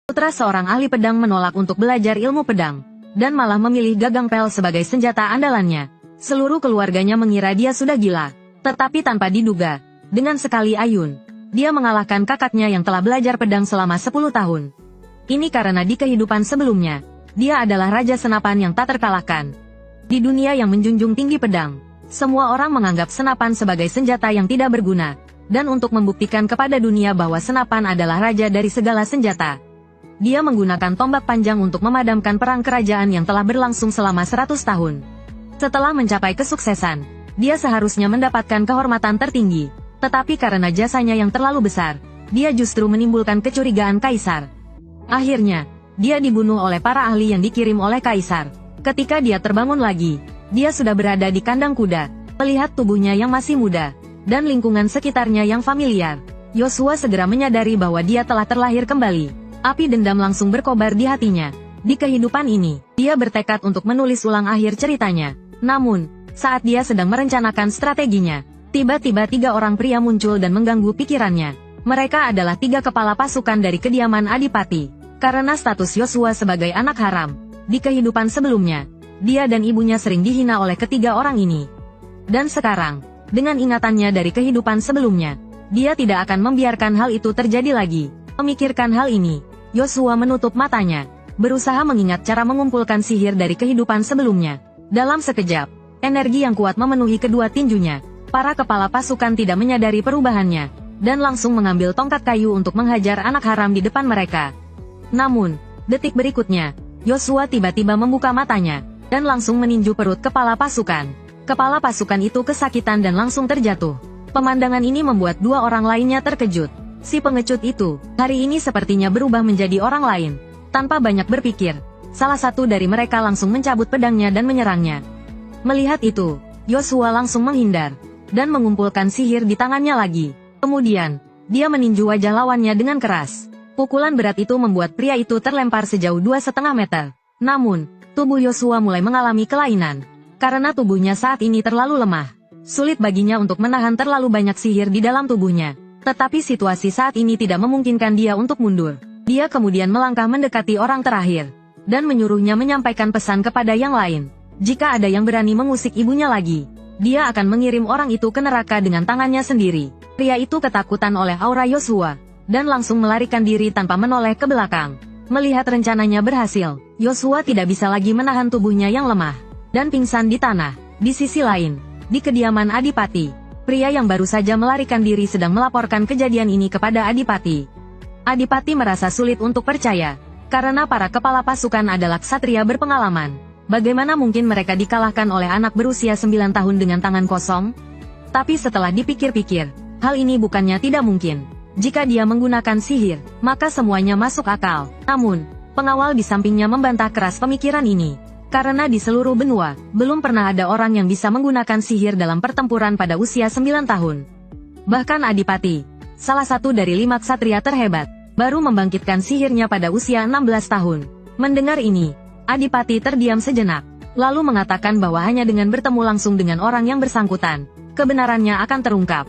Putra seorang ahli pedang menolak untuk belajar ilmu pedang, dan malah memilih gagang pel sebagai senjata andalannya. Seluruh keluarganya mengira dia sudah gila, tetapi tanpa diduga, dengan sekali ayun, dia mengalahkan kakaknya yang telah belajar pedang selama 10 tahun. Ini karena di kehidupan sebelumnya, dia adalah raja senapan yang tak terkalahkan. Di dunia yang menjunjung tinggi pedang, semua orang menganggap senapan sebagai senjata yang tidak berguna, dan untuk membuktikan kepada dunia bahwa senapan adalah raja dari segala senjata, dia menggunakan tombak panjang untuk memadamkan perang kerajaan yang telah berlangsung selama 100 tahun. Setelah mencapai kesuksesan, dia seharusnya mendapatkan kehormatan tertinggi, tetapi karena jasanya yang terlalu besar, dia justru menimbulkan kecurigaan kaisar. Akhirnya, dia dibunuh oleh para ahli yang dikirim oleh kaisar. Ketika dia terbangun lagi, dia sudah berada di kandang kuda, melihat tubuhnya yang masih muda, dan lingkungan sekitarnya yang familiar. Yosua segera menyadari bahwa dia telah terlahir kembali. Api dendam langsung berkobar di hatinya. Di kehidupan ini, dia bertekad untuk menulis ulang akhir ceritanya. Namun, saat dia sedang merencanakan strateginya, tiba-tiba 3 orang pria muncul dan mengganggu pikirannya. Mereka adalah 3 kepala pasukan dari kediaman Adipati. Karena status Yosua sebagai anak haram, di kehidupan sebelumnya, dia dan ibunya sering dihina oleh ketiga orang ini. Dan sekarang, dengan ingatannya dari kehidupan sebelumnya, dia tidak akan membiarkan hal itu terjadi lagi. Memikirkan hal ini, Yosua menutup matanya, berusaha mengingat cara mengumpulkan sihir dari kehidupan sebelumnya. Dalam sekejap, energi yang kuat memenuhi kedua tinjunya. Para kepala pasukan tidak menyadari perubahannya, dan langsung mengambil tongkat kayu untuk menghajar anak haram di depan mereka. Namun, detik berikutnya, Yosua tiba-tiba membuka matanya, dan langsung meninju perut kepala pasukan. Kepala pasukan itu kesakitan dan langsung terjatuh. Pemandangan ini membuat 2 orang lainnya terkejut. Si pengecut itu, hari ini sepertinya berubah menjadi orang lain. Tanpa banyak berpikir, salah satu dari mereka langsung mencabut pedangnya dan menyerangnya. Melihat itu, Yosua langsung menghindar, dan mengumpulkan sihir di tangannya lagi. Kemudian, dia meninju wajah lawannya dengan keras. Pukulan berat itu membuat pria itu terlempar sejauh 2,5 meter. Namun, tubuh Yosua mulai mengalami kelainan. Karena tubuhnya saat ini terlalu lemah, sulit baginya untuk menahan terlalu banyak sihir di dalam tubuhnya. Tetapi situasi saat ini tidak memungkinkan dia untuk mundur. Dia kemudian melangkah mendekati orang terakhir, dan menyuruhnya menyampaikan pesan kepada yang lain. Jika ada yang berani mengusik ibunya lagi, dia akan mengirim orang itu ke neraka dengan tangannya sendiri. Pria itu ketakutan oleh aura Yosua, dan langsung melarikan diri tanpa menoleh ke belakang. Melihat rencananya berhasil, Yosua tidak bisa lagi menahan tubuhnya yang lemah, dan pingsan di tanah. Di sisi lain, di kediaman Adipati, pria yang baru saja melarikan diri sedang melaporkan kejadian ini kepada Adipati. Adipati merasa sulit untuk percaya, karena para kepala pasukan adalah ksatria berpengalaman. Bagaimana mungkin mereka dikalahkan oleh anak berusia 9 tahun dengan tangan kosong? Tapi setelah dipikir-pikir, hal ini bukannya tidak mungkin. Jika dia menggunakan sihir, maka semuanya masuk akal. Namun, pengawal di sampingnya membantah keras pemikiran ini. Karena di seluruh benua, belum pernah ada orang yang bisa menggunakan sihir dalam pertempuran pada usia 9 tahun. Bahkan Adipati, salah satu dari 5 ksatria terhebat, baru membangkitkan sihirnya pada usia 16 tahun. Mendengar ini, Adipati terdiam sejenak, lalu mengatakan bahwa hanya dengan bertemu langsung dengan orang yang bersangkutan, kebenarannya akan terungkap.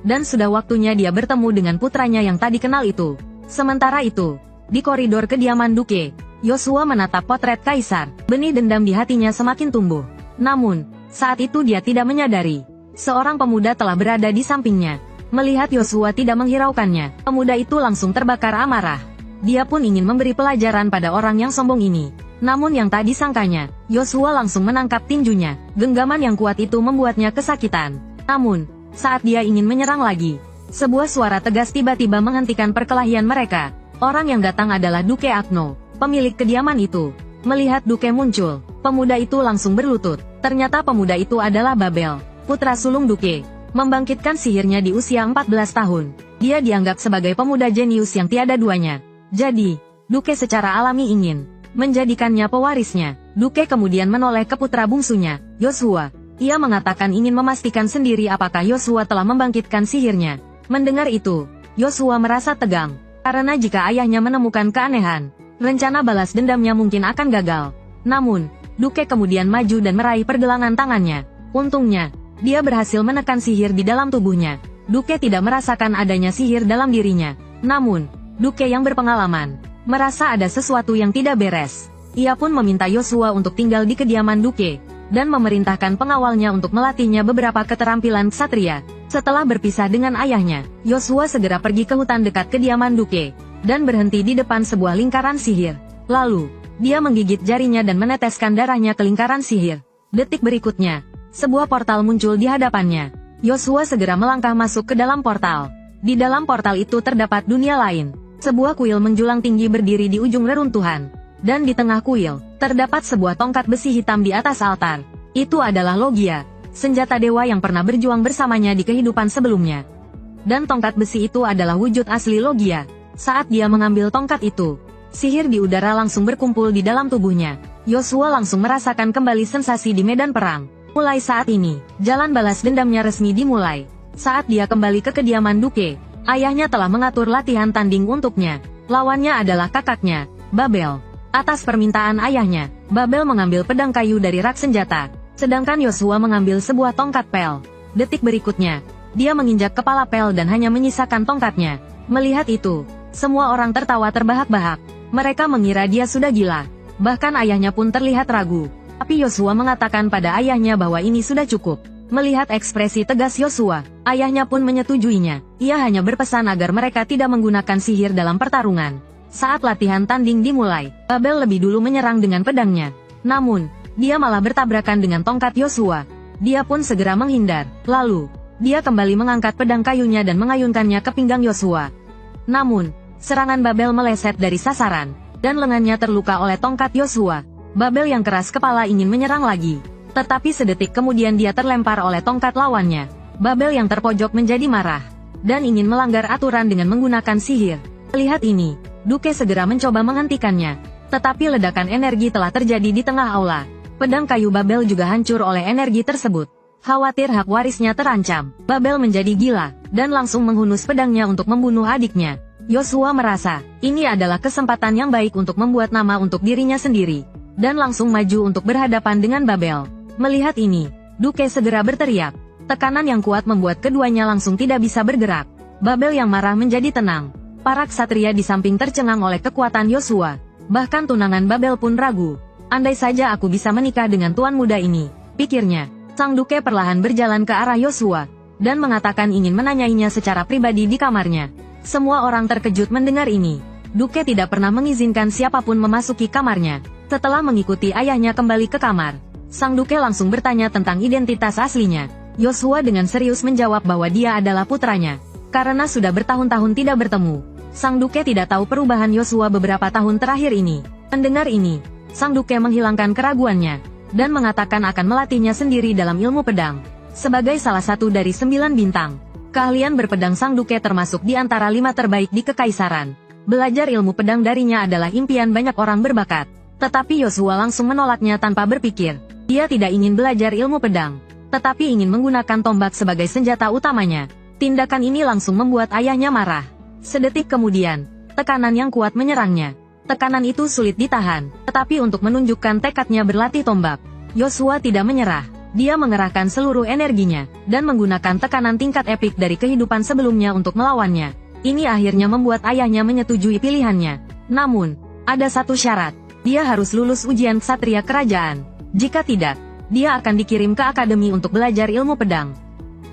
Dan sudah waktunya dia bertemu dengan putranya yang tadi kenal itu. Sementara itu, di koridor kediaman Duke, Yosua menatap potret kaisar. Benih dendam di hatinya semakin tumbuh. Namun, saat itu dia tidak menyadari, seorang pemuda telah berada di sampingnya. Melihat Yosua tidak menghiraukannya, pemuda itu langsung terbakar amarah. Dia pun ingin memberi pelajaran pada orang yang sombong ini. Namun yang tak disangkanya, Yosua langsung menangkap tinjunya. Genggaman yang kuat itu membuatnya kesakitan. Namun, saat dia ingin menyerang lagi, sebuah suara tegas tiba-tiba menghentikan perkelahian mereka. Orang yang datang adalah Duke Agno, pemilik kediaman itu. Melihat Duke muncul, pemuda itu langsung berlutut. Ternyata pemuda itu adalah Babel, putra sulung Duke. Membangkitkan sihirnya di usia 14 tahun. Dia dianggap sebagai pemuda jenius yang tiada duanya. Jadi, Duke secara alami ingin menjadikannya pewarisnya. Duke kemudian menoleh ke putra bungsunya, Yosua. Ia mengatakan ingin memastikan sendiri apakah Yosua telah membangkitkan sihirnya. Mendengar itu, Yosua merasa tegang. Karena jika ayahnya menemukan keanehan, rencana balas dendamnya mungkin akan gagal. Namun, Duke kemudian maju dan meraih pergelangan tangannya. Untungnya, dia berhasil menekan sihir di dalam tubuhnya. Duke tidak merasakan adanya sihir dalam dirinya. Namun, Duke yang berpengalaman, merasa ada sesuatu yang tidak beres. Ia pun meminta Yosua untuk tinggal di kediaman Duke, dan memerintahkan pengawalnya untuk melatihnya beberapa keterampilan ksatria. Setelah berpisah dengan ayahnya, Yosua segera pergi ke hutan dekat kediaman Duke, dan berhenti di depan sebuah lingkaran sihir. Lalu, dia menggigit jarinya dan meneteskan darahnya ke lingkaran sihir. Detik berikutnya, sebuah portal muncul di hadapannya. Yosua segera melangkah masuk ke dalam portal. Di dalam portal itu terdapat dunia lain. Sebuah kuil menjulang tinggi berdiri di ujung reruntuhan. Dan di tengah kuil, terdapat sebuah tongkat besi hitam di atas altar. Itu adalah Logia, senjata dewa yang pernah berjuang bersamanya di kehidupan sebelumnya. Dan tongkat besi itu adalah wujud asli Logia. Saat dia mengambil tongkat itu, sihir di udara langsung berkumpul di dalam tubuhnya. Yosua langsung merasakan kembali sensasi di medan perang. Mulai saat ini, jalan balas dendamnya resmi dimulai. Saat dia kembali ke kediaman Duke, ayahnya telah mengatur latihan tanding untuknya. Lawannya adalah kakaknya, Babel. Atas permintaan ayahnya, Babel mengambil pedang kayu dari rak senjata, sedangkan Yosua mengambil sebuah tongkat pel. Detik berikutnya, dia menginjak kepala pel dan hanya menyisakan tongkatnya. Melihat itu, semua orang tertawa terbahak-bahak. Mereka mengira dia sudah gila. Bahkan ayahnya pun terlihat ragu. Tapi Yosua mengatakan pada ayahnya bahwa ini sudah cukup. Melihat ekspresi tegas Yosua, ayahnya pun menyetujuinya. Ia hanya berpesan agar mereka tidak menggunakan sihir dalam pertarungan. Saat latihan tanding dimulai, Babel lebih dulu menyerang dengan pedangnya. Namun, dia malah bertabrakan dengan tongkat Yosua. Dia pun segera menghindar. Lalu, dia kembali mengangkat pedang kayunya dan mengayunkannya ke pinggang Yosua. Namun, serangan Babel meleset dari sasaran, dan lengannya terluka oleh tongkat Yosua. Babel yang keras kepala ingin menyerang lagi. Tetapi sedetik kemudian dia terlempar oleh tongkat lawannya. Babel yang terpojok menjadi marah, dan ingin melanggar aturan dengan menggunakan sihir. Lihat ini, Duke segera mencoba menghentikannya. Tetapi ledakan energi telah terjadi di tengah aula. Pedang kayu Babel juga hancur oleh energi tersebut. Khawatir hak warisnya terancam, Babel menjadi gila, dan langsung menghunus pedangnya untuk membunuh adiknya. Yosua merasa, ini adalah kesempatan yang baik untuk membuat nama untuk dirinya sendiri, dan langsung maju untuk berhadapan dengan Babel. Melihat ini, Duke segera berteriak. Tekanan yang kuat membuat keduanya langsung tidak bisa bergerak. Babel yang marah menjadi tenang. Para ksatria di samping tercengang oleh kekuatan Yosua. Bahkan tunangan Babel pun ragu. Andai saja aku bisa menikah dengan tuan muda ini, pikirnya. Sang Duke perlahan berjalan ke arah Yosua, dan mengatakan ingin menanyainya secara pribadi di kamarnya. Semua orang terkejut mendengar ini. Duke tidak pernah mengizinkan siapapun memasuki kamarnya. Setelah mengikuti ayahnya kembali ke kamar, Sang Duke langsung bertanya tentang identitas aslinya. Yosua dengan serius menjawab bahwa dia adalah putranya. Karena sudah bertahun-tahun tidak bertemu, Sang Duke tidak tahu perubahan Yosua beberapa tahun terakhir ini. Mendengar ini, Sang Duke menghilangkan keraguannya, dan mengatakan akan melatihnya sendiri dalam ilmu pedang. Sebagai salah satu dari 9 bintang, keahlian berpedang Sang Duke termasuk di antara 5 terbaik di Kekaisaran. Belajar ilmu pedang darinya adalah impian banyak orang berbakat. Tetapi Yosua langsung menolaknya tanpa berpikir. Dia tidak ingin belajar ilmu pedang, tetapi ingin menggunakan tombak sebagai senjata utamanya. Tindakan ini langsung membuat ayahnya marah. Sedetik kemudian, tekanan yang kuat menyerangnya. Tekanan itu sulit ditahan, tetapi untuk menunjukkan tekadnya berlatih tombak, Yosua tidak menyerah. Dia mengerahkan seluruh energinya, dan menggunakan tekanan tingkat epik dari kehidupan sebelumnya untuk melawannya. Ini akhirnya membuat ayahnya menyetujui pilihannya. Namun, ada satu syarat. Dia harus lulus ujian ksatria kerajaan. Jika tidak, dia akan dikirim ke akademi untuk belajar ilmu pedang.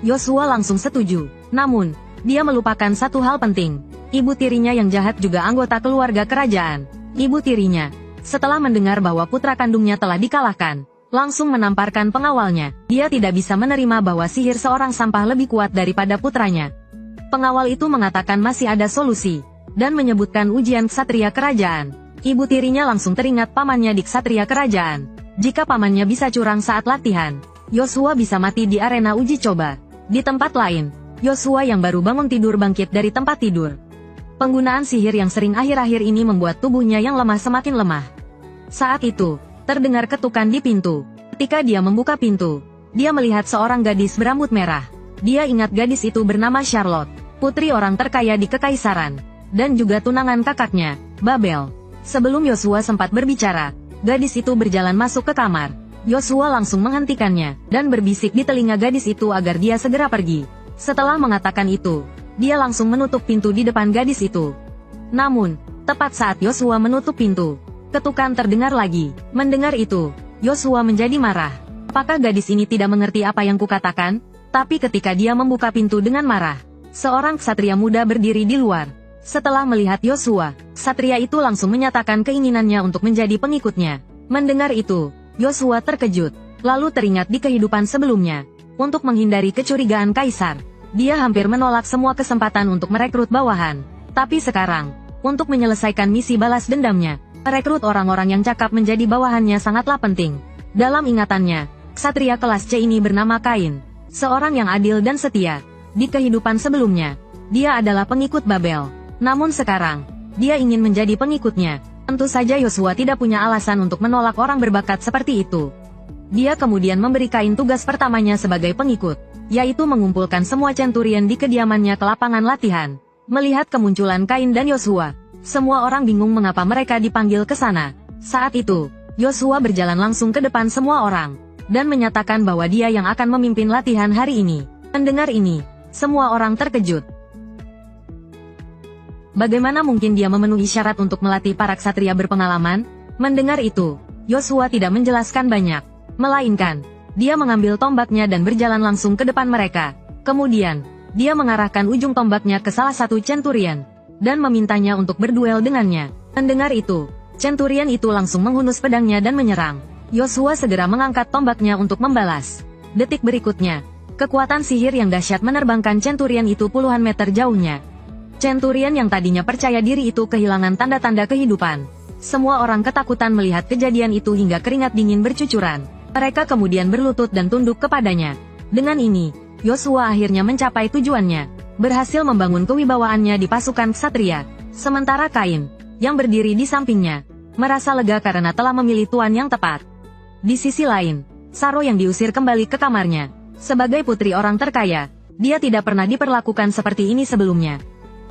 Yosua langsung setuju. Namun, dia melupakan satu hal penting. Ibu tirinya yang jahat juga anggota keluarga kerajaan. Ibu tirinya, setelah mendengar bahwa putra kandungnya telah dikalahkan, langsung menamparkan pengawalnya. Dia tidak bisa menerima bahwa sihir seorang sampah lebih kuat daripada putranya. Pengawal itu mengatakan masih ada solusi, dan menyebutkan ujian ksatria kerajaan. Ibu tirinya langsung teringat pamannya di ksatria kerajaan. Jika pamannya bisa curang saat latihan, Yosua bisa mati di arena uji coba. Di tempat lain, Yosua yang baru bangun tidur bangkit dari tempat tidur. Penggunaan sihir yang sering akhir-akhir ini membuat tubuhnya yang lemah semakin lemah. Saat itu, terdengar ketukan di pintu. Ketika dia membuka pintu, dia melihat seorang gadis berambut merah. Dia ingat gadis itu bernama Charlotte, putri orang terkaya di Kekaisaran, dan juga tunangan kakaknya, Babel. Sebelum Yosua sempat berbicara, gadis itu berjalan masuk ke kamar. Yosua langsung menghentikannya, dan berbisik di telinga gadis itu agar dia segera pergi. Setelah mengatakan itu, dia langsung menutup pintu di depan gadis itu. Namun, Tepat saat Yosua menutup pintu, ketukan terdengar lagi. Mendengar itu, Yosua menjadi marah. Apakah gadis ini tidak mengerti apa yang kukatakan? Tapi ketika dia membuka pintu dengan marah, seorang ksatria muda berdiri di luar. Setelah melihat Yosua, ksatria itu langsung menyatakan keinginannya untuk menjadi pengikutnya. Mendengar itu, Yosua terkejut, lalu teringat di kehidupan sebelumnya. Untuk menghindari kecurigaan kaisar, dia hampir menolak semua kesempatan untuk merekrut bawahan. Tapi sekarang, untuk menyelesaikan misi balas dendamnya, merekrut orang-orang yang cakap menjadi bawahannya sangatlah penting. Dalam ingatannya, ksatria kelas C ini bernama Kain, seorang yang adil dan setia. Di kehidupan sebelumnya, dia adalah pengikut Babel. Namun sekarang, dia ingin menjadi pengikutnya. Tentu saja Yosua tidak punya alasan untuk menolak orang berbakat seperti itu. Dia kemudian memberi Kain tugas pertamanya sebagai pengikut, yaitu mengumpulkan semua centurion di kediamannya ke lapangan latihan. Melihat kemunculan Kain dan Yosua, semua orang bingung mengapa mereka dipanggil ke sana. Saat itu, Yosua berjalan langsung ke depan semua orang, dan menyatakan bahwa dia yang akan memimpin latihan hari ini. Mendengar ini, semua orang terkejut. Bagaimana mungkin dia memenuhi syarat untuk melatih para ksatria berpengalaman? Mendengar itu, Yosua tidak menjelaskan banyak, melainkan, dia mengambil tombaknya dan berjalan langsung ke depan mereka. Kemudian, dia mengarahkan ujung tombaknya ke salah satu centurion, dan memintanya untuk berduel dengannya. Mendengar itu, centurion itu langsung menghunus pedangnya dan menyerang. Yosua segera mengangkat tombaknya untuk membalas. Detik berikutnya, kekuatan sihir yang dahsyat menerbangkan centurion itu puluhan meter jauhnya. Centurion yang tadinya percaya diri itu kehilangan tanda-tanda kehidupan. Semua orang ketakutan melihat kejadian itu hingga keringat dingin bercucuran. Mereka kemudian berlutut dan tunduk kepadanya. Dengan ini, Yosua akhirnya mencapai tujuannya, berhasil membangun kewibawaannya di pasukan ksatria. Sementara Kain, yang berdiri di sampingnya, merasa lega karena telah memilih tuan yang tepat. Di sisi lain, Saro yang diusir kembali ke kamarnya. Sebagai putri orang terkaya, dia tidak pernah diperlakukan seperti ini sebelumnya.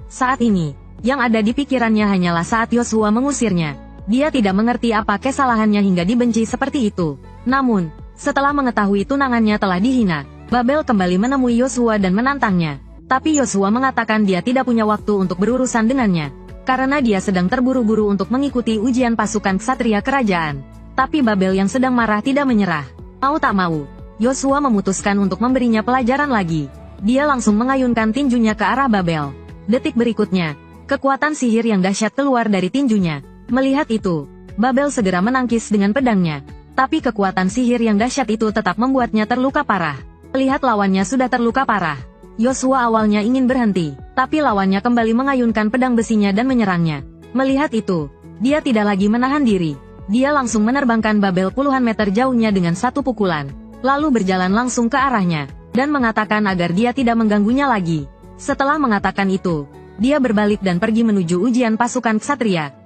Saat ini, yang ada di pikirannya hanyalah saat Yosua mengusirnya. Dia tidak mengerti apa kesalahannya hingga dibenci seperti itu. Namun, setelah mengetahui tunangannya telah dihina, Babel kembali menemui Yosua dan menantangnya. Tapi Yosua mengatakan dia tidak punya waktu untuk berurusan dengannya, karena dia sedang terburu-buru untuk mengikuti ujian pasukan ksatria kerajaan. Tapi Babel yang sedang marah tidak menyerah. Mau tak mau, Yosua memutuskan untuk memberinya pelajaran lagi. Dia langsung mengayunkan tinjunya ke arah Babel. Detik berikutnya, kekuatan sihir yang dahsyat keluar dari tinjunya. Melihat itu, Babel segera menangkis dengan pedangnya. Tapi kekuatan sihir yang dahsyat itu tetap membuatnya terluka parah. Melihat lawannya sudah terluka parah, Yosua awalnya ingin berhenti, tapi lawannya kembali mengayunkan pedang besinya dan menyerangnya. Melihat itu, dia tidak lagi menahan diri. Dia langsung menerbangkan Babel puluhan meter jauhnya dengan satu pukulan, lalu berjalan langsung ke arahnya, dan mengatakan agar dia tidak mengganggunya lagi. Setelah mengatakan itu, dia berbalik dan pergi menuju ujian pasukan ksatria.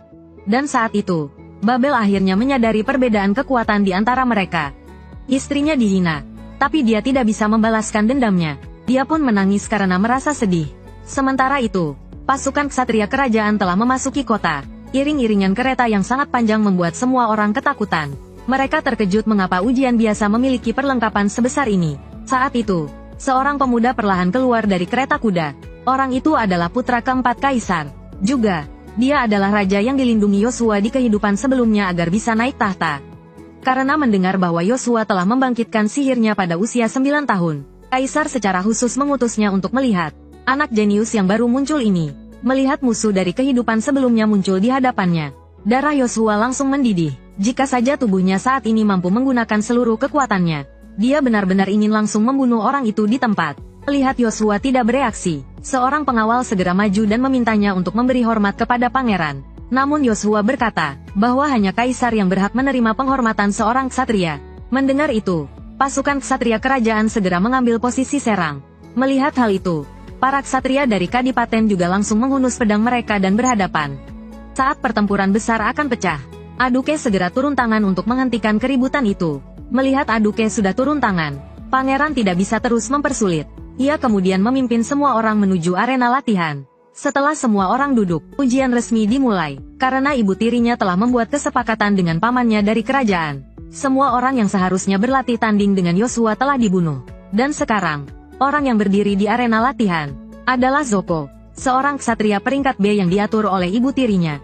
Dan saat itu, Babel akhirnya menyadari perbedaan kekuatan di antara mereka. Istrinya dihina, tapi dia tidak bisa membalaskan dendamnya. Dia pun menangis karena merasa sedih. Sementara itu, pasukan ksatria kerajaan telah memasuki kota. Iring-iringan kereta yang sangat panjang membuat semua orang ketakutan. Mereka terkejut mengapa ujian biasa memiliki perlengkapan sebesar ini. Saat itu, seorang pemuda perlahan keluar dari kereta kuda. Orang itu adalah putra keempat kaisar. Juga, dia adalah raja yang dilindungi Yosua di kehidupan sebelumnya agar bisa naik tahta. Karena mendengar bahwa Yosua telah membangkitkan sihirnya pada usia 9 tahun, kaisar secara khusus mengutusnya untuk melihat anak jenius yang baru muncul ini. Melihat musuh dari kehidupan sebelumnya muncul di hadapannya, darah Yosua langsung mendidih. Jika saja tubuhnya saat ini mampu menggunakan seluruh kekuatannya, dia benar-benar ingin langsung membunuh orang itu di tempat. Melihat Yosua tidak bereaksi, seorang pengawal segera maju dan memintanya untuk memberi hormat kepada pangeran. Namun Yosua berkata, bahwa hanya kaisar yang berhak menerima penghormatan seorang ksatria. Mendengar itu, pasukan ksatria kerajaan segera mengambil posisi serang. Melihat hal itu, para ksatria dari kadipaten juga langsung menghunus pedang mereka dan berhadapan. Saat pertempuran besar akan pecah, Aduke segera turun tangan untuk menghentikan keributan itu. Melihat Aduke sudah turun tangan, pangeran tidak bisa terus mempersulit. Ia kemudian memimpin semua orang menuju arena latihan. Setelah semua orang duduk, ujian resmi dimulai, karena ibu tirinya telah membuat kesepakatan dengan pamannya dari kerajaan. Semua orang yang seharusnya berlatih tanding dengan Yosua telah dibunuh. Dan sekarang, orang yang berdiri di arena latihan adalah Zoko, seorang ksatria peringkat B yang diatur oleh ibu tirinya.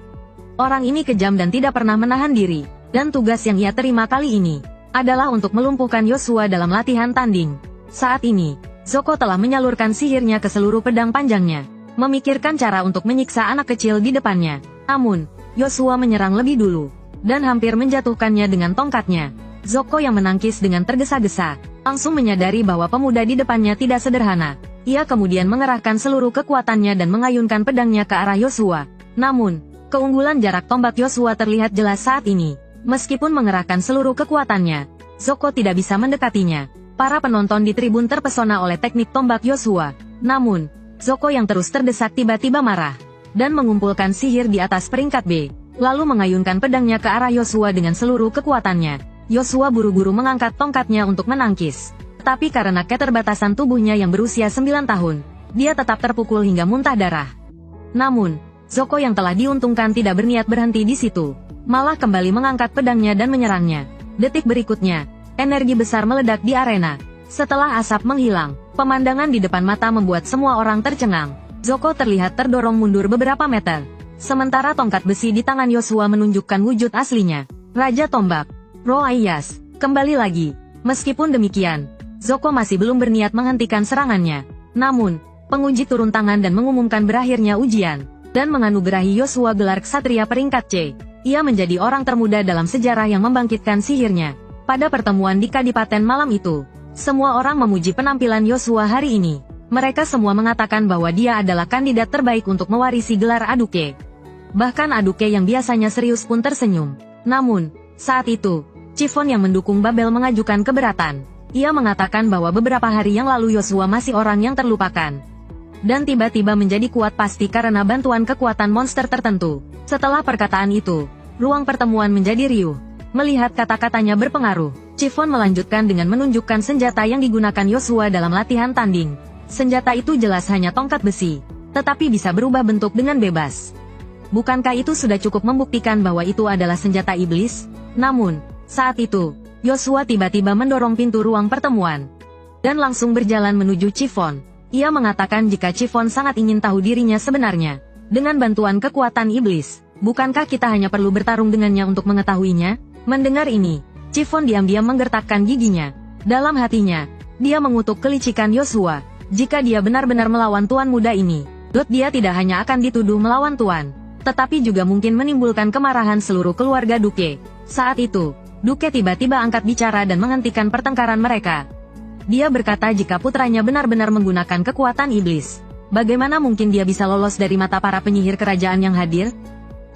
Orang ini kejam dan tidak pernah menahan diri, dan tugas yang ia terima kali ini adalah untuk melumpuhkan Yoshua dalam latihan tanding. Saat ini, Zoko telah menyalurkan sihirnya ke seluruh pedang panjangnya, memikirkan cara untuk menyiksa anak kecil di depannya. Namun, Yoshua menyerang lebih dulu, dan hampir menjatuhkannya dengan tongkatnya. Zoko yang menangkis dengan tergesa-gesa, langsung menyadari bahwa pemuda di depannya tidak sederhana. Ia kemudian mengerahkan seluruh kekuatannya dan mengayunkan pedangnya ke arah Yoshua. Namun, keunggulan jarak tombak Yoshua terlihat jelas saat ini. Meskipun mengerahkan seluruh kekuatannya, Zoko tidak bisa mendekatinya. Para penonton di tribun terpesona oleh teknik tombak Yoshua. Namun, Zoko yang terus terdesak tiba-tiba marah, dan mengumpulkan sihir di atas peringkat B, lalu mengayunkan pedangnya ke arah Yoshua dengan seluruh kekuatannya. Yoshua buru-buru mengangkat tongkatnya untuk menangkis. Tapi karena keterbatasan tubuhnya yang berusia 9 tahun, dia tetap terpukul hingga muntah darah. Namun, Zoko yang telah diuntungkan tidak berniat berhenti di situ, malah kembali mengangkat pedangnya dan menyerangnya. Detik berikutnya, energi besar meledak di arena. Setelah asap menghilang, pemandangan di depan mata membuat semua orang tercengang. Zoko terlihat terdorong mundur beberapa meter. Sementara tongkat besi di tangan Yoshua menunjukkan wujud aslinya. Raja Tombak, Roaiyas, kembali lagi. Meskipun demikian, Zoko masih belum berniat menghentikan serangannya. Namun, penguji turun tangan dan mengumumkan berakhirnya ujian, dan menganugerahi Yoshua gelar Ksatria peringkat C. Ia menjadi orang termuda dalam sejarah yang membangkitkan sihirnya. Pada pertemuan di Kadipaten malam itu, semua orang memuji penampilan Yoshua hari ini. Mereka semua mengatakan bahwa dia adalah kandidat terbaik untuk mewarisi gelar Aduke. Bahkan Aduke yang biasanya serius pun tersenyum. Namun, saat itu, Chiffon yang mendukung Babel mengajukan keberatan. Ia mengatakan bahwa beberapa hari yang lalu Yoshua masih orang yang terlupakan, dan tiba-tiba menjadi kuat pasti karena bantuan kekuatan monster tertentu. Setelah perkataan itu, ruang pertemuan menjadi riuh. Melihat kata-katanya berpengaruh, Chiffon melanjutkan dengan menunjukkan senjata yang digunakan Yoshua dalam latihan tanding. Senjata itu jelas hanya tongkat besi, tetapi bisa berubah bentuk dengan bebas. Bukankah itu sudah cukup membuktikan bahwa itu adalah senjata iblis? Namun, saat itu, Yoshua tiba-tiba mendorong pintu ruang pertemuan, dan langsung berjalan menuju Chiffon. Ia mengatakan jika Chiffon sangat ingin tahu dirinya sebenarnya, dengan bantuan kekuatan iblis, bukankah kita hanya perlu bertarung dengannya untuk mengetahuinya? Mendengar ini, Chiffon diam-diam menggertakkan giginya. Dalam hatinya, dia mengutuk kelicikan Yoshua. Jika dia benar-benar melawan tuan muda ini, dia tidak hanya akan dituduh melawan tuan, tetapi juga mungkin menimbulkan kemarahan seluruh keluarga Duke. Saat itu, Duke tiba-tiba angkat bicara dan menghentikan pertengkaran mereka. Dia berkata jika putranya benar-benar menggunakan kekuatan iblis, bagaimana mungkin dia bisa lolos dari mata para penyihir kerajaan yang hadir?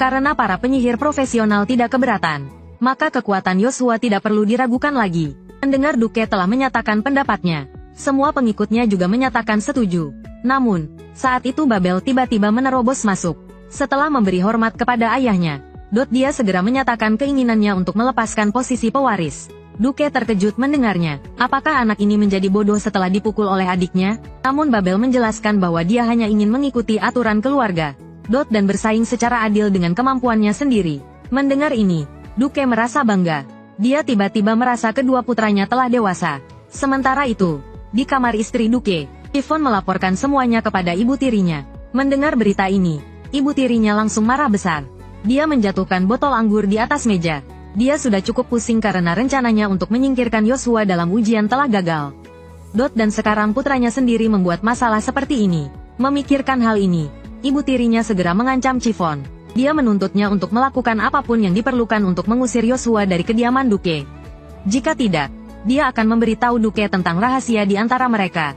Karena para penyihir profesional tidak keberatan, maka kekuatan Yoshua tidak perlu diragukan lagi. Mendengar Duke telah menyatakan pendapatnya, semua pengikutnya juga menyatakan setuju. Namun, saat itu Babel tiba-tiba menerobos masuk. Setelah memberi hormat kepada ayahnya, dia segera menyatakan keinginannya untuk melepaskan posisi pewaris. Duke terkejut mendengarnya. Apakah anak ini menjadi bodoh setelah dipukul oleh adiknya? Namun Babel menjelaskan bahwa dia hanya ingin mengikuti aturan keluarga, dan bersaing secara adil dengan kemampuannya sendiri. Mendengar ini, Duke merasa bangga. Dia tiba-tiba merasa kedua putranya telah dewasa. Sementara itu, di kamar istri Duke, Chiffon melaporkan semuanya kepada ibu tirinya. Mendengar berita ini, ibu tirinya langsung marah besar. Dia menjatuhkan botol anggur di atas meja. Dia sudah cukup pusing karena rencananya untuk menyingkirkan Yoshua dalam ujian telah gagal. Dan sekarang putranya sendiri membuat masalah seperti ini. Memikirkan hal ini, ibu tirinya segera mengancam Chiffon. Dia menuntutnya untuk melakukan apapun yang diperlukan untuk mengusir Yoshua dari kediaman Duke. Jika tidak, dia akan memberitahu Duke tentang rahasia di antara mereka.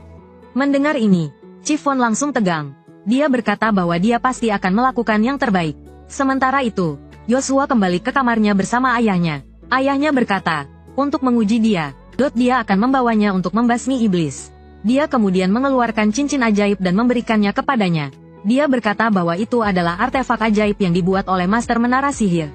Mendengar ini, Chiffon langsung tegang. Dia berkata bahwa dia pasti akan melakukan yang terbaik. Sementara itu, Yoshua kembali ke kamarnya bersama ayahnya. Ayahnya berkata, untuk menguji dia, dia akan membawanya untuk membasmi iblis. Dia kemudian mengeluarkan cincin ajaib dan memberikannya kepadanya. Dia berkata bahwa itu adalah artefak ajaib yang dibuat oleh Master Menara Sihir.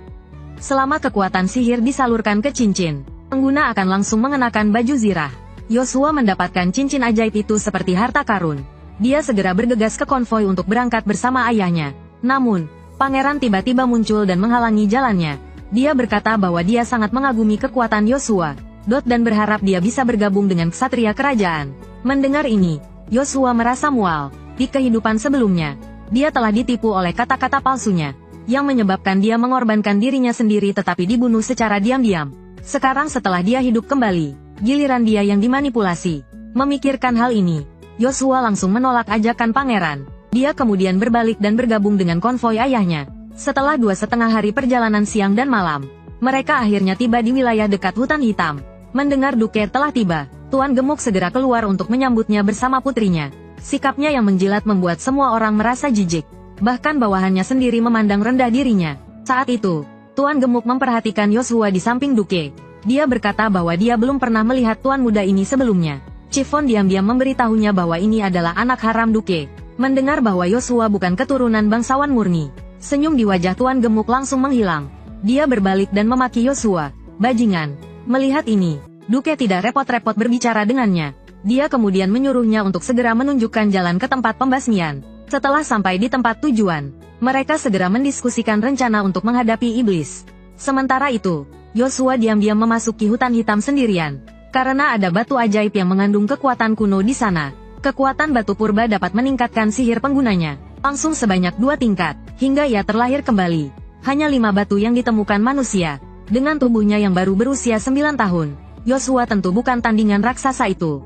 Selama kekuatan sihir disalurkan ke cincin, pengguna akan langsung mengenakan baju zirah. Yoshua mendapatkan cincin ajaib itu seperti harta karun. Dia segera bergegas ke konvoi untuk berangkat bersama ayahnya. Namun, pangeran tiba-tiba muncul dan menghalangi jalannya. Dia berkata bahwa dia sangat mengagumi kekuatan Yoshua, dan berharap dia bisa bergabung dengan ksatria kerajaan. Mendengar ini, Yoshua merasa mual. Di kehidupan sebelumnya, dia telah ditipu oleh kata-kata palsunya. yang menyebabkan dia mengorbankan dirinya sendiri tetapi dibunuh secara diam-diam. Sekarang setelah dia hidup kembali, giliran dia yang dimanipulasi. Memikirkan hal ini, Yosua langsung menolak ajakan pangeran. Dia kemudian berbalik dan bergabung dengan konvoi ayahnya. Setelah 2,5 hari perjalanan siang dan malam, mereka akhirnya tiba di wilayah dekat hutan hitam. Mendengar Duke telah tiba, Tuan Gemuk segera keluar untuk menyambutnya bersama putrinya. Sikapnya yang menjilat membuat semua orang merasa jijik. Bahkan bawahannya sendiri memandang rendah dirinya. Saat itu, Tuan Gemuk memperhatikan Yosua di samping Duke. Dia berkata bahwa dia belum pernah melihat tuan muda ini sebelumnya. Chiffon diam-diam memberitahunya bahwa ini adalah anak haram Duke. Mendengar bahwa Yosua bukan keturunan bangsawan murni, senyum di wajah Tuan Gemuk langsung menghilang. Dia berbalik dan memaki Yosua. Bajingan. Melihat ini, Duke tidak repot-repot berbicara dengannya. Dia kemudian menyuruhnya untuk segera menunjukkan jalan ke tempat pembasmian. Setelah sampai di tempat tujuan, mereka segera mendiskusikan rencana untuk menghadapi iblis. Sementara itu, Yosua diam-diam memasuki hutan hitam sendirian. Karena ada batu ajaib yang mengandung kekuatan kuno di sana. Kekuatan batu purba dapat meningkatkan sihir penggunanya. Langsung sebanyak 2 tingkat, hingga ia terlahir kembali. Hanya 5 batu yang ditemukan manusia. Dengan tubuhnya yang baru berusia 9 tahun, Yosua tentu bukan tandingan raksasa itu.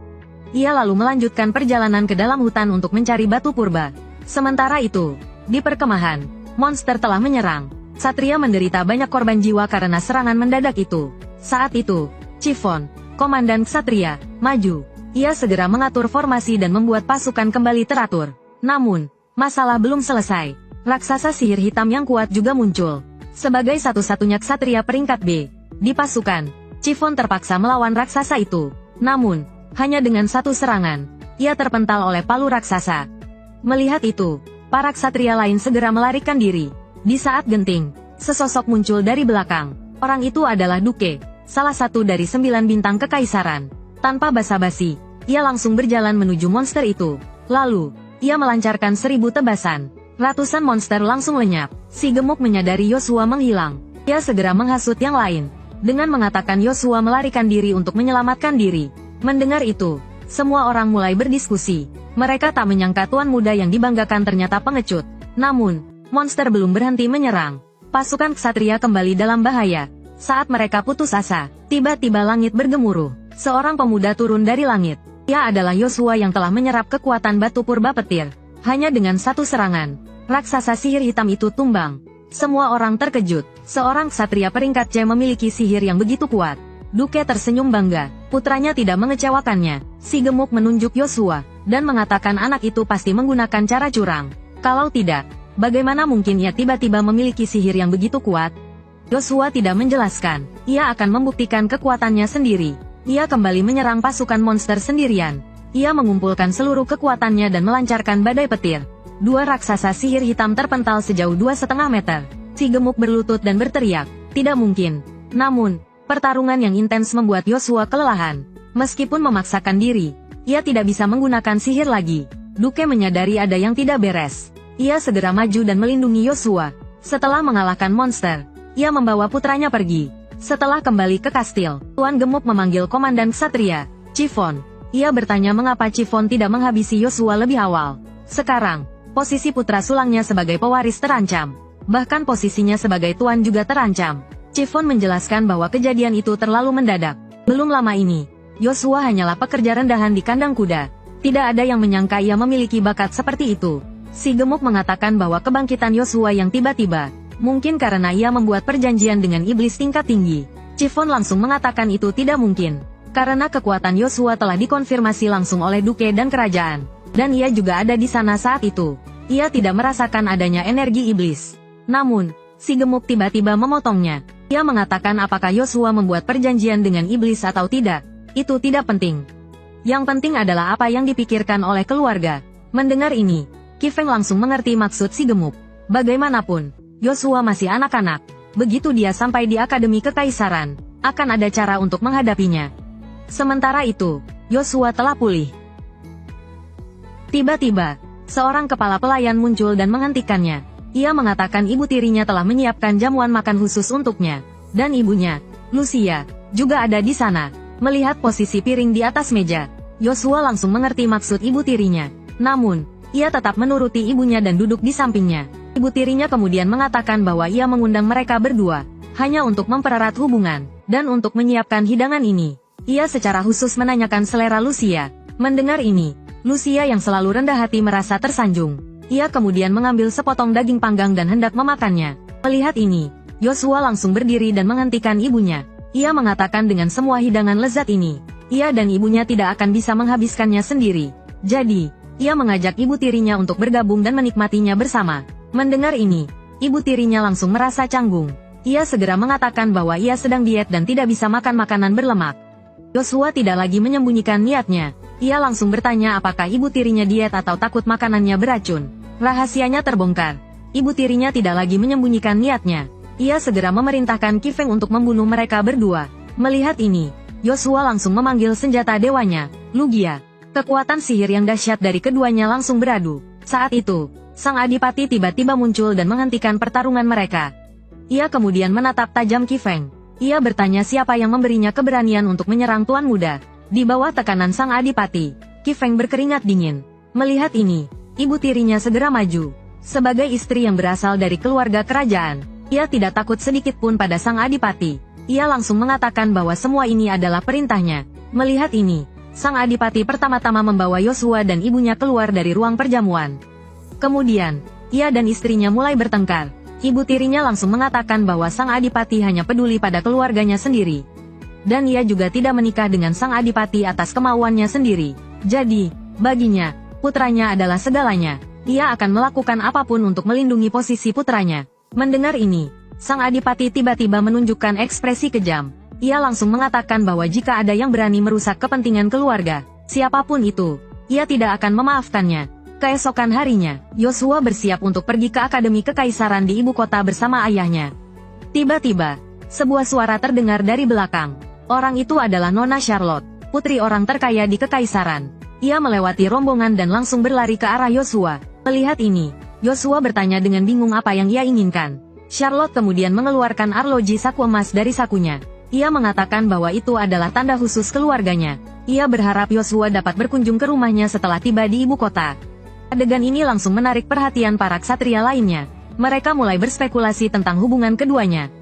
Ia lalu melanjutkan perjalanan ke dalam hutan untuk mencari batu purba. Sementara itu, di perkemahan, monster telah menyerang. Satria menderita banyak korban jiwa karena serangan mendadak itu. Saat itu, Chiffon, komandan Ksatria, maju. Ia segera mengatur formasi dan membuat pasukan kembali teratur. Namun, masalah belum selesai. Raksasa sihir hitam yang kuat juga muncul. Sebagai satu-satunya Ksatria peringkat B di pasukan, Chiffon terpaksa melawan raksasa itu. Namun, hanya dengan 1 serangan, ia terpental oleh palu raksasa. Melihat itu, para Ksatria lain segera melarikan diri. Di saat genting, sesosok muncul dari belakang. Orang itu adalah Duke, salah satu dari 9 bintang kekaisaran. Tanpa basa-basi, ia langsung berjalan menuju monster itu. Lalu, ia melancarkan 1000 tebasan. Ratusan monster langsung lenyap. Si Gemuk menyadari Yosua menghilang. Ia segera menghasut yang lain, dengan mengatakan Yosua melarikan diri untuk menyelamatkan diri. Mendengar itu, semua orang mulai berdiskusi. Mereka tak menyangka tuan muda yang dibanggakan ternyata pengecut. Namun, monster belum berhenti menyerang. Pasukan Ksatria kembali dalam bahaya. Saat mereka putus asa, tiba-tiba langit bergemuruh. Seorang pemuda turun dari langit. Ia adalah Yosua yang telah menyerap kekuatan batu purba petir. Hanya dengan 1 serangan, raksasa sihir hitam itu tumbang. Semua orang terkejut. Seorang Ksatria peringkat C memiliki sihir yang begitu kuat. Duke tersenyum bangga. Putranya tidak mengecewakannya. Si Gemuk menunjuk Yosua dan mengatakan anak itu pasti menggunakan cara curang. Kalau tidak, bagaimana mungkin ia tiba-tiba memiliki sihir yang begitu kuat? Yosua tidak menjelaskan. Ia akan membuktikan kekuatannya sendiri. Ia kembali menyerang pasukan monster sendirian. Ia mengumpulkan seluruh kekuatannya dan melancarkan badai petir. 2 raksasa sihir hitam terpental sejauh 2,5 meter. Si Gemuk berlutut dan berteriak, "Tidak mungkin." Namun, pertarungan yang intens membuat Yosua kelelahan. Meskipun memaksakan diri, ia tidak bisa menggunakan sihir lagi. Duke menyadari ada yang tidak beres. Ia segera maju dan melindungi Yosua. Setelah mengalahkan monster, ia membawa putranya pergi. Setelah kembali ke kastil, Tuan Gemuk memanggil komandan Ksatria, Chiffon. Ia bertanya mengapa Chiffon tidak menghabisi Yosua lebih awal. Sekarang, posisi putra sulangnya sebagai pewaris terancam. Bahkan posisinya sebagai tuan juga terancam. Chiffon menjelaskan bahwa kejadian itu terlalu mendadak. Belum lama ini, Yosua hanyalah pekerja rendahan di kandang kuda. Tidak ada yang menyangka ia memiliki bakat seperti itu. Si Gemuk mengatakan bahwa kebangkitan Yosua yang tiba-tiba, mungkin karena ia membuat perjanjian dengan iblis tingkat tinggi. Chiffon langsung mengatakan itu tidak mungkin. Karena kekuatan Yosua telah dikonfirmasi langsung oleh Duke dan kerajaan. Dan ia juga ada di sana saat itu. Ia tidak merasakan adanya energi iblis. Namun, si Gemuk tiba-tiba memotongnya. Ia mengatakan apakah Yosua membuat perjanjian dengan iblis atau tidak. Itu tidak penting. Yang penting adalah apa yang dipikirkan oleh keluarga. Mendengar ini, Qi Feng langsung mengerti maksud si Gemuk. Bagaimanapun, Yosua masih anak-anak. Begitu dia sampai di Akademi Kekaisaran, akan ada cara untuk menghadapinya. Sementara itu, Yosua telah pulih. Tiba-tiba, seorang kepala pelayan muncul dan menghentikannya. Ia mengatakan ibu tirinya telah menyiapkan jamuan makan khusus untuknya. Dan ibunya, Lucia, juga ada di sana. Melihat posisi piring di atas meja, Yosua langsung mengerti maksud ibu tirinya. Namun, ia tetap menuruti ibunya dan duduk di sampingnya. Ibu tirinya kemudian mengatakan bahwa ia mengundang mereka berdua hanya untuk mempererat hubungan, dan untuk menyiapkan hidangan ini, ia secara khusus menanyakan selera Lucia. Mendengar ini, Lucia yang selalu rendah hati merasa tersanjung. Ia kemudian mengambil sepotong daging panggang dan hendak memakannya. Melihat ini, Joshua langsung berdiri dan menghentikan ibunya. Ia mengatakan dengan semua hidangan lezat ini, ia dan ibunya tidak akan bisa menghabiskannya sendiri. Jadi, ia mengajak ibu tirinya untuk bergabung dan menikmatinya bersama. Mendengar ini, ibu tirinya langsung merasa canggung. Ia segera mengatakan bahwa ia sedang diet dan tidak bisa makan makanan berlemak. Joshua tidak lagi menyembunyikan niatnya. Ia langsung bertanya apakah ibu tirinya diet atau takut makanannya beracun. Rahasianya terbongkar. Ibu tirinya tidak lagi menyembunyikan niatnya. Ia segera memerintahkan Qi Feng untuk membunuh mereka berdua. Melihat ini, Joshua langsung memanggil senjata dewanya, Lugia. Kekuatan sihir yang dahsyat dari keduanya langsung beradu. Saat itu, sang adipati tiba-tiba muncul dan menghentikan pertarungan mereka. Ia kemudian menatap tajam Qi Feng. Ia bertanya siapa yang memberinya keberanian untuk menyerang Tuan Muda. Di bawah tekanan sang adipati, Qi Feng berkeringat dingin. Melihat ini, ibu tirinya segera maju. Sebagai istri yang berasal dari keluarga kerajaan, ia tidak takut sedikit pun pada sang adipati. Ia langsung mengatakan bahwa semua ini adalah perintahnya. Melihat ini, sang adipati pertama-tama membawa Joshua dan ibunya keluar dari ruang perjamuan. Kemudian, ia dan istrinya mulai bertengkar. Ibu tirinya langsung mengatakan bahwa sang adipati hanya peduli pada keluarganya sendiri. Dan ia juga tidak menikah dengan sang adipati atas kemauannya sendiri. Jadi, baginya, putranya adalah segalanya. Ia akan melakukan apapun untuk melindungi posisi putranya. Mendengar ini, sang adipati tiba-tiba menunjukkan ekspresi kejam. Ia langsung mengatakan bahwa jika ada yang berani merusak kepentingan keluarga, siapapun itu, ia tidak akan memaafkannya. Keesokan harinya, Joshua bersiap untuk pergi ke Akademi Kekaisaran di ibu kota bersama ayahnya. Tiba-tiba, sebuah suara terdengar dari belakang. Orang itu adalah Nona Charlotte, putri orang terkaya di Kekaisaran. Ia melewati rombongan dan langsung berlari ke arah Joshua. Melihat ini, Joshua bertanya dengan bingung apa yang ia inginkan. Charlotte kemudian mengeluarkan arloji saku emas dari sakunya. Ia mengatakan bahwa itu adalah tanda khusus keluarganya. Ia berharap Joshua dapat berkunjung ke rumahnya setelah tiba di ibu kota. Adegan ini langsung menarik perhatian para ksatria lainnya. Mereka mulai berspekulasi tentang hubungan keduanya.